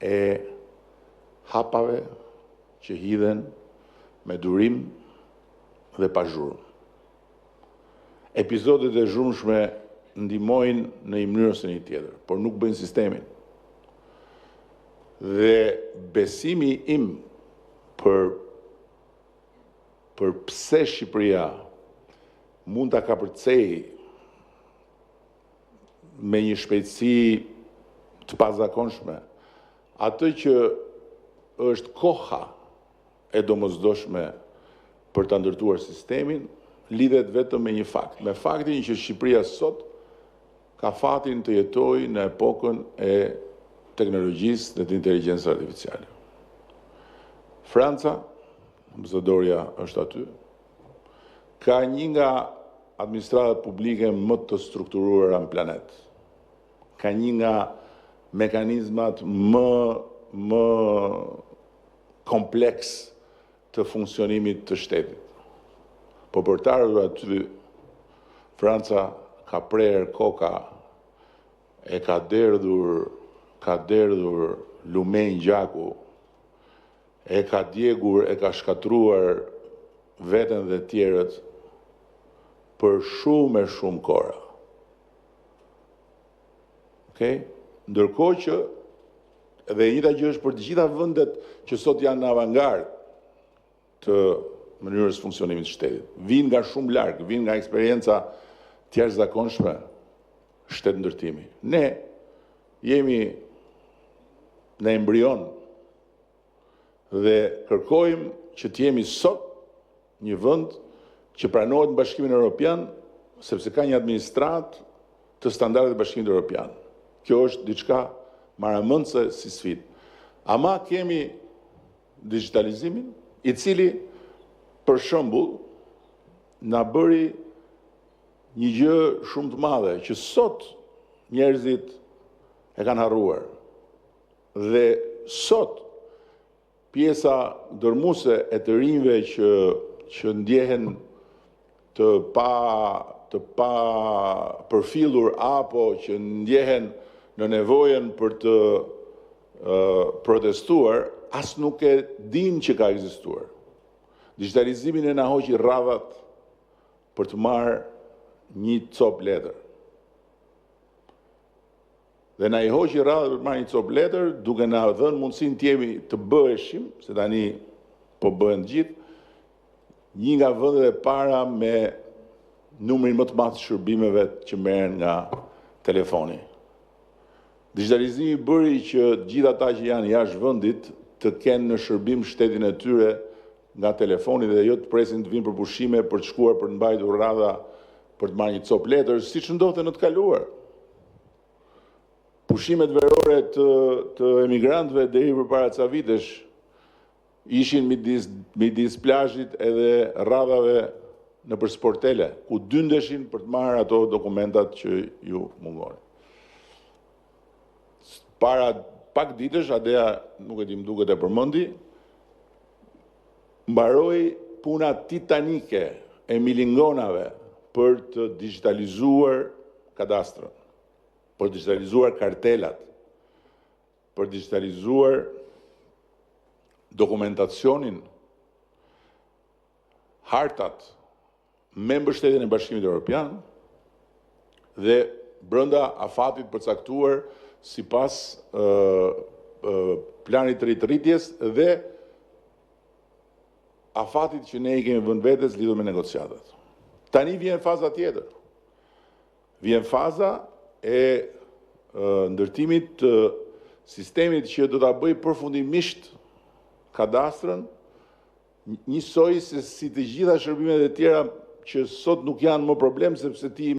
e hapave që hidhen me durim dhe pa zhurmë. Epizodet e zhurmshme ndihmojnë në një mënyrë ose një tjetër, por nuk bëjnë sistemin. Dhe besimi im për pse Shqipëria mund ta kapërcej me një shpejtësi të pazakonshme atë që është koha e domosdoshme për ta ndërtuar sistemin, lidhet vetëm me një fakt, me faktin që Shqipëria sot ka fatin të jetojë në epokën e teknologjisë dhe të inteligjencës artificiale. Franca, ambasadorja është aty, ka një nga administratat publike më të strukturuara në planet. Ka një nga mekanizmat më kompleks të funksionimit të shtetit. Po për të ardhur aty, Franca ka prerë koka, e ka derdhur lumenj gjaku, e ka djegur, e ka shkatruar veten dhe tjerët për shumë e shumë kora. Okay? Ndërkohë që edhe njëjta gjë është për të gjitha vendet që sot janë në avangard të mënyrës funksionimit të shtetit. Vinë nga shumë larg, vinë nga eksperjenca të jashtëzakonshme shtet ndërtimi. Ne jemi në embrion dhe kërkojmë që të jemi sot një vend që pranohet në Bashkimin Evropian, sepse ka një administratë të standardeve të Bashkimit Evropian. Kjo është diçka maramëndse si sfidë. Ama kemi digitalizimin, i cili për shembull na bëri një gjë shumë të madhe që sot njerëzit e kanë harruar. Dhe sot pjesa dërmuese e të rinjve që ndjehen të pa përfillur apo që ndjehen në nevojën për të protestuar, as nuk e din që ka ekzistuar. Digitalizimin e na hoqi rradhat për të marrë një copë letër. Dhe na i hoqi rradhat për të marrë një copë letër, duke na dhënë mundësinë të jemi të bëheshim, se tani po bëhen gjithë, një nga vendet e para me numrin më të madh të shërbimeve që merren nga telefoni. Digitalizimi bëri që gjithë ata që janë jashtë vendit të kenë në shërbim shtetin e tyre nga telefoni dhe jo të presin të vinë për pushime, për të shkuar për të mbajtur rradha, për të marrë një copë letër, siç ndodhte në të kaluar. Pushimet verore të emigrantëve deri përpara ca vitesh ishin midis plazhit edhe rradhave nëpër sportele, ku dyndeshin për të marrë ato dokumentat që ju mungonin. Para pak ditësh, Adea nuk e di, më duket e përmendi, mbaroi puna titanike e milingonave për të digitalizuar kadastrën, për të digitalizuar kartelat, për të digitalizuar dokumentacionin, hartat me mbështetjen e Bashkimit Evropian dhe brenda afatit përcaktuar sipas planit të rritjes dhe afatit që ne i kemi vënë vetes lidhur me negociatat. Tani vjen faza tjetër. Vjen faza e ndërtimit të sistemit që do ta bëj përfundimisht kadastrën njësoj se si të gjitha shërbimet e tjera që sot nuk janë më problem sepse ti